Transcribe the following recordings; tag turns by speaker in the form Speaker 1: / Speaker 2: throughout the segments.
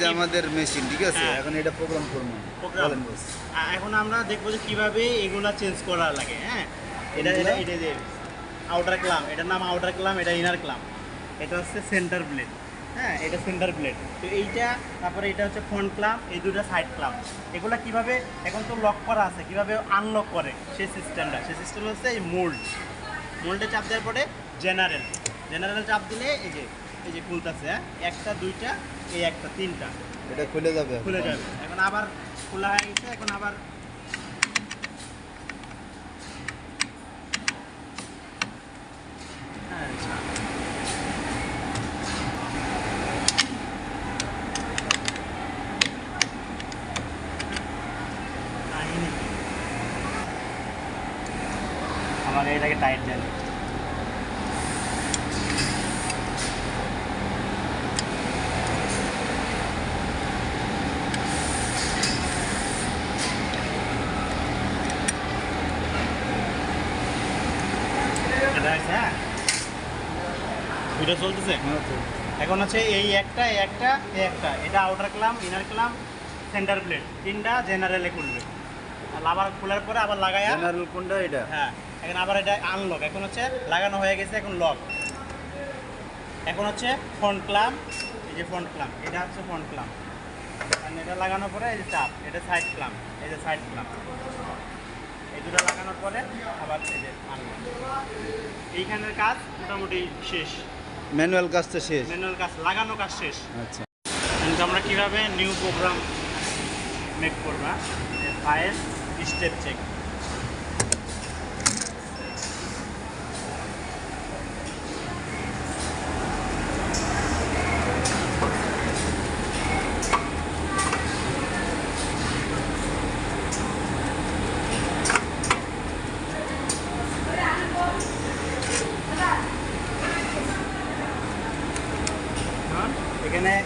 Speaker 1: যে আমাদের মেশিন, ঠিক আছে? এখন এটা প্রোগ্রাম করব। বলেন বস।
Speaker 2: এখন আমরা দেখবো যে কিভাবে এগুলা চেঞ্জ করা লাগে। হ্যাঁ, এটা যে আউটার ক্লাম, এটার নাম আউটার ক্লাম, এটা ইনার ক্লাম, এটা হচ্ছে সেন্টার ব্লেড। হ্যাঁ, এটা সেন্টার ব্লেড। তো এইটা, তারপরে এটা হচ্ছে ফ্রন্ট ক্লাম, এই দুটো সাইড ক্লাম। এগুলা কিভাবে এখন তো লক করা আছে, কিভাবে আনলক করে সেই সিস্টেম হচ্ছে এই মোল্ডে চাপ দেওয়ার পরে জেনারেল চাপ দিলে এই যে খুলতেছে। হ্যাঁ, একটা দুইটা, এই একটা তিনটা,
Speaker 1: এটা খুলে যাবে।
Speaker 2: এখন আবার খোলা হয়ে গেছে। এখন আবার আমাকে এটাকে টাইট দেন। হ্যাঁ, দুটো চলতেছে। এখন হচ্ছে এই একটা এটা আউটার ক্লাম, ইনার ক্লাম, সেন্টার প্লেট, তিনটা জেনারেলে খুলবে। আবার খোলার পরে আবার লাগায়া
Speaker 1: জেনারেল কোনটা এটা?
Speaker 2: হ্যাঁ, এখন আবার এটা আনলক। এখন হচ্ছে লাগানো হয়ে গেছে, এখন লক। এখন হচ্ছে ফ্রন্ট ক্লাম, এই যে ফ্রন্ট ক্লাম, এটা হচ্ছে ফ্রন্ট ক্লাম। এটা লাগানোর পরে এই যে চাপ, এটা সাইড ক্লাম, এই যে সাইড ক্লাম। এই দুটো লাগানোর পরে আবার এই যে আনলক। এইখানের কাজ মোটামুটি শেষ।
Speaker 1: ম্যানুয়াল কাজটা শেষ,
Speaker 2: ম্যানুয়াল কাজ, লাগানো কাজ শেষ।
Speaker 1: আচ্ছা।
Speaker 2: কিন্তু আমরা কীভাবে নিউ প্রোগ্রাম মেক করবা, ফাইল স্টেপ চেক।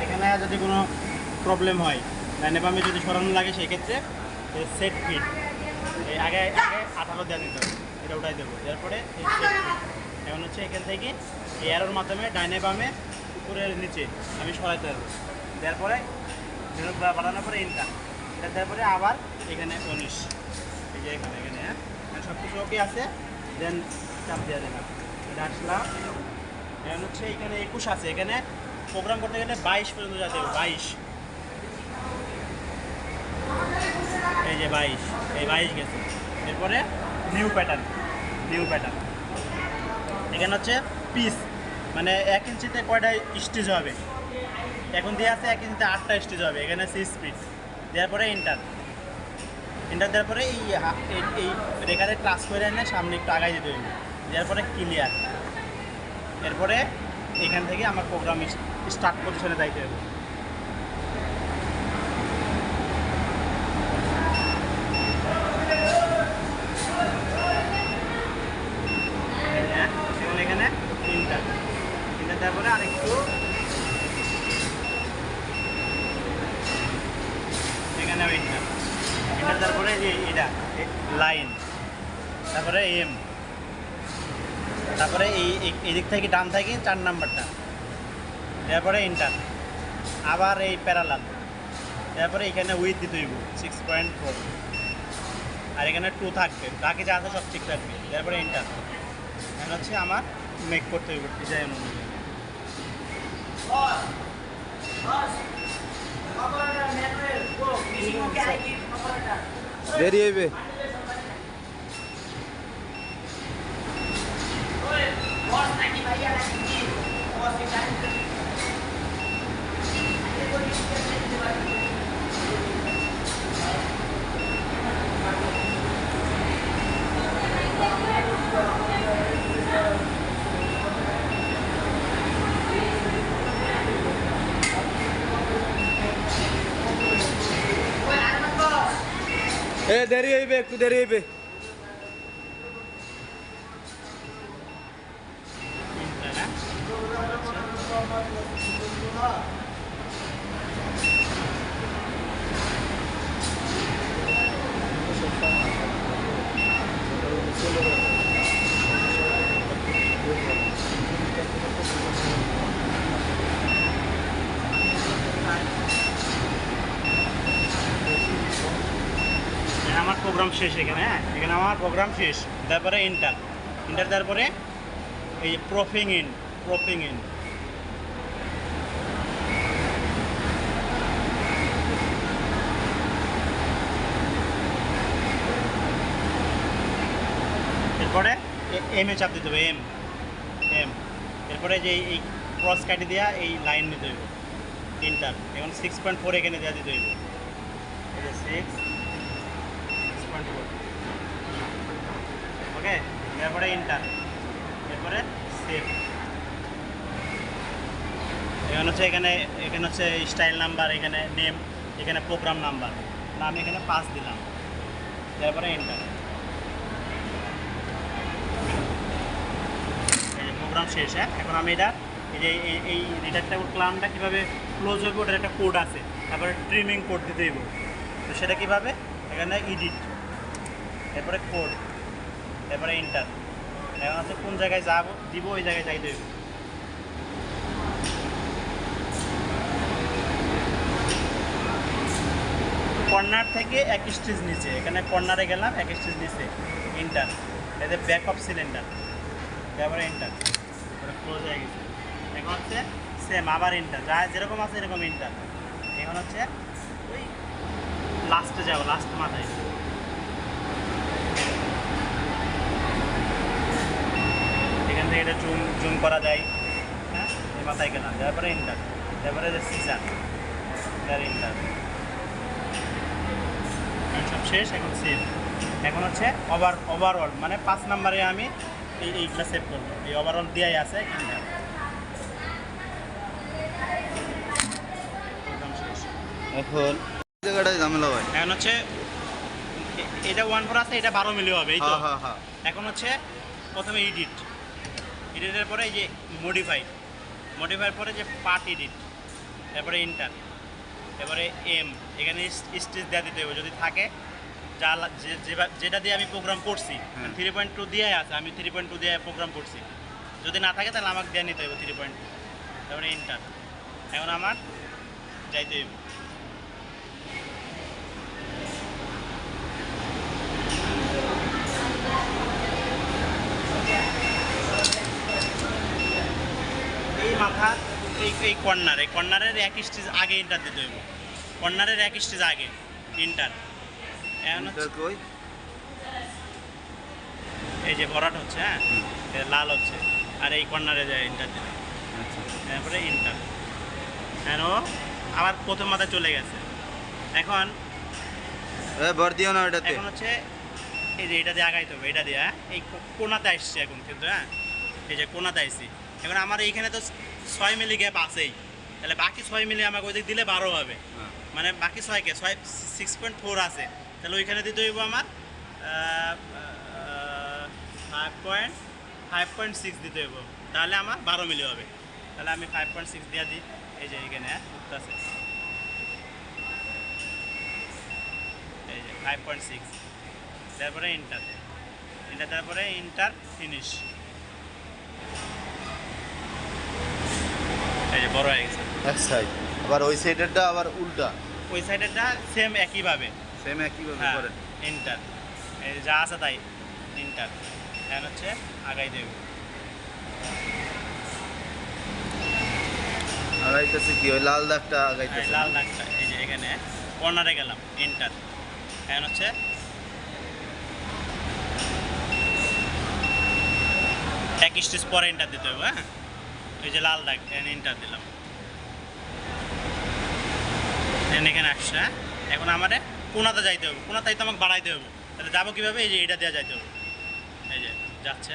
Speaker 2: এখানে যদি কোনো প্রবলেম হয়, ডাইনে বামে যদি সরানো লাগে, সেক্ষেত্রে সেট ফিট এই আগে 18 দেওয়া দিতে হবে। এটা উঠাই দেবো, তারপরে এই সেট ফিট। এখন হচ্ছে এখান থেকে এই অ্যারোর মাধ্যমে ডাইনে বামে উপরের নিচে আমি সরাইতে পারবো। তারপরে বাড়ানোর পরে এটা দেওয়ার পরে আবার এখানে 19, এই যে এখানে হ্যাঁ, সব কিছু ওকে আছে। দেন চাপ দেওয়া দিলাম, এটা আসলাম। এখন হচ্ছে এখানে 21 আছে, এখানে প্রোগ্রাম করতে গেলে 22 পর্যন্ত যেতে হবে। 22, এই যে 22 গেছে। এরপরে নিউ প্যাটার্ন। এখানে হচ্ছে পিস, মানে 1 ইঞ্চিতে কয়টা স্টিচ হবে। এখন দিয়ে আছে 1 ইঞ্চিতে 8টা স্টিচ হবে। এখানে 6 পিস দেওয়ার পরে এন্টার দেওয়ার পরে এই রেখারে ক্লাস করে এনে সামনে একটু আগাই দিতে হবে। দেওয়ার পরে ক্লিয়ার। এরপরে এখান থেকে আমার প্রোগ্রাম স্টার্ট পজিশনে যাইতে হবে। এখন এখানে তিনটা তারপরে আরেকটু এখানে এটা তারপরে যে এটা লাইন, তারপরে এম, তারপরে এই দিক থেকে ডান থেকে 4 নাম্বারটা, তারপরে ইন্টার, আবার এই প্যারালাল, তারপরে এখানে উইথ দিতে হইব 6.4, আর এখানে 2 থাকবে, বাকি যা আছে সব ঠিক থাকবে। তারপরে ইন্টার। এখন হচ্ছে আমার মেক করতে হইব ডিজাইন অনুযায়ী।
Speaker 1: দেরি হইবে। দেরি হইবে, একটু দেরি হইবে।
Speaker 2: প্রোগ্রাম শেষ এখানে, হ্যাঁ এখানে আমার প্রোগ্রাম শেষ। তারপরে ইন্টার দেওয়ার পরে এই প্রপিং ইন এরপরে এমে চাপ দিতে হবে, এম এরপরে যে এই ক্রস কাটি দেওয়া এই লাইন নিতে হবে ইন্টার। এখন 6.4 এখানে দেওয়া দিতে হইব, এই যে 6.4 ওকে। এরপরে ইন্টার, এরপরে সেভ। এখানে হচ্ছে এখানে হচ্ছে স্টাইল নাম্বার, এখানে নেম, এখানে প্রোগ্রাম নাম্বার, নাম এখানে 5 দিলাম। তারপরে ইন্টার, এই যে প্রোগ্রাম শেষ। হ্যাঁ এখন আমি এটা এই যে এই রিডাক্টেবল ক্লামটা কীভাবে ক্লোজ হবে ওটার একটা কোড আছে, তারপরে ট্রিমিং কোড দিতে হইব। তো সেটা কীভাবে, এখানে এডিট, এরপরে কোড, এরপরে ইন্টার। এখন হচ্ছে কোন জায়গায় যাবো দিব, ওই জায়গায় যাইতে হইব। কর্নার থেকে 1 স্টেজ নিচে, এখানে কর্নারে গেলাম 1 স্টেজ নিচে, ইন্টার। এতে ব্যাক অফ সিলিন্ডার, তারপরে ইন্টার, ক্লোজ হয়ে গেছে। এখন হচ্ছে সেম আবার ইন্টার, যা যেরকম আছে এরকম ইন্টার। এখন হচ্ছে ওই লাস্টে যাবো, লাস্ট মাথায়। এখান থেকে এটা জুম করা যায়, হ্যাঁ এই মাথায় গেলাম, তারপরে ইন্টার, তারপরে যে সিজার, তার ইন্টার। সব শেষ, এখন সেভ। এখন হচ্ছে ওভারঅল মানে 5 নম্বরে আমি এইগুলো সেভ করবো, এই ওভারঅল দেওয়াই আছে ইন্টার।
Speaker 1: এখন জায়গাটায় ঝামেলা হয়।
Speaker 2: এখন হচ্ছে এটা 1.4 আছে, এটা 12 মিলি হবে, এই তো।
Speaker 1: হ্যাঁ।
Speaker 2: এখন হচ্ছে প্রথমে এডিটের পরে এই যে মডিফাইয়ের পরে যে পার্ট এডিট, তারপরে ইন্টার, তারপরে এম। এখানে স্টেজ দেওয়া দিতে হবে যদি থাকে, যেটা দিয়ে আমি প্রোগ্রাম করছি। 3.2 দিয়ে আছে, আমি 3.2 দিয়ে প্রোগ্রাম করছি। যদি না থাকে তাহলে আমাকে দিয়ে নিতে হবে 3.2, তারপরে ইন্টার। এখন আমার যাইতে হবে, এই মাথা এই কর্নারের 1 স্টেজ আগে ইন্টার দিতে হইব, কর্নারের 1 স্টেজ আগে ইন্টার। এখন এই যে ভরাট হচ্ছে, হ্যাঁ লাল হচ্ছে, আর এই কর্নারে যায় ইন্টার দিতে, তারপরে ইন্টার। কেন আবার প্রথম মাথায় চলে গেছে। এখন এখন হচ্ছে এই যে এটা দিয়ে আগাইতে হবে, এটা দিয়ে, হ্যাঁ এই কোনাতে আসছে এখন কিন্তু, হ্যাঁ এই যে কোনাতে আসছি। এখন আমার এইখানে তো 6 মিলি গ্যাপ আছেই, তাহলে বাকি 6 মিলি আমাকে ওই দিক দিলে 12 হবে, মানে বাকি 6.4 আছে, তাহলে ওইখানে দিতে হইব আমার 5.6 দিতে হইব, তাহলে আমার 12 মিলি হবে। তাহলে আমি 5.6 দিয়ে দিই, এই যে এইখানে, হ্যাঁ আছে এই যে 5.6, তারপরে ইন্টার, তারপরে ইন্টার ফিনিশ। এই যে বড় হয়ে গেছে।
Speaker 1: আবার ওই সাইডেরটা আবার উল্টা,
Speaker 2: ওই সাইডেরটা সেম একইভাবে
Speaker 1: করেন।
Speaker 2: ইন্টার, এই যা আছে তাই ইন্টার। এখন হচ্ছে আগাই দেব,
Speaker 1: আগাইতেছে কি ওই লাল দাগটা আগাইতেছে,
Speaker 2: লাল দাগটা এই যে এখানে কর্নারে গেলাম ইন্টার। এখন হচ্ছে এক স্টেজ পরে ইন্টার দিতে হবে, হ্যাঁ এই যে লাল দাগ, ইন্টার দিলাম, এখানে আসছে। হ্যাঁ এখন আমার কোনাতে যাইতে হবে, কোনাতে তো আমাকে বাড়াইতে হবে, তাহলে যাবো কীভাবে, এই যে এটা দেওয়া যাইতে হবে, এই যে যাচ্ছে,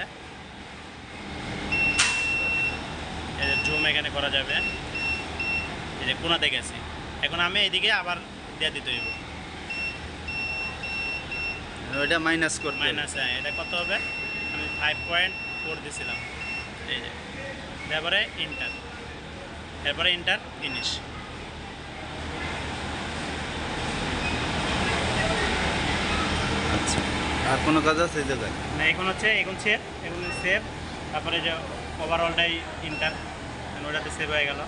Speaker 2: এই যে জুম এখানে করা যাবে, এই যে কোনাতে গেছি। এখন আমি এইদিকে আবার দিয়ে দিতে হইব,
Speaker 1: ওইটা মাইনাস,
Speaker 2: হ্যাঁ এটা কত হবে, আমি 5.4 দিয়েছিলাম, এই যে তারপরে ইন্টার, এরপরে ইন্টার ফিনিশ।
Speaker 1: আচ্ছা, আর কোনো কাজ আছে এই জায়গায়
Speaker 2: না? এখন সেভ, তারপরে যে ওভারঅলটাই ইন্টার, ওটাতে সেভ হয়ে গেল।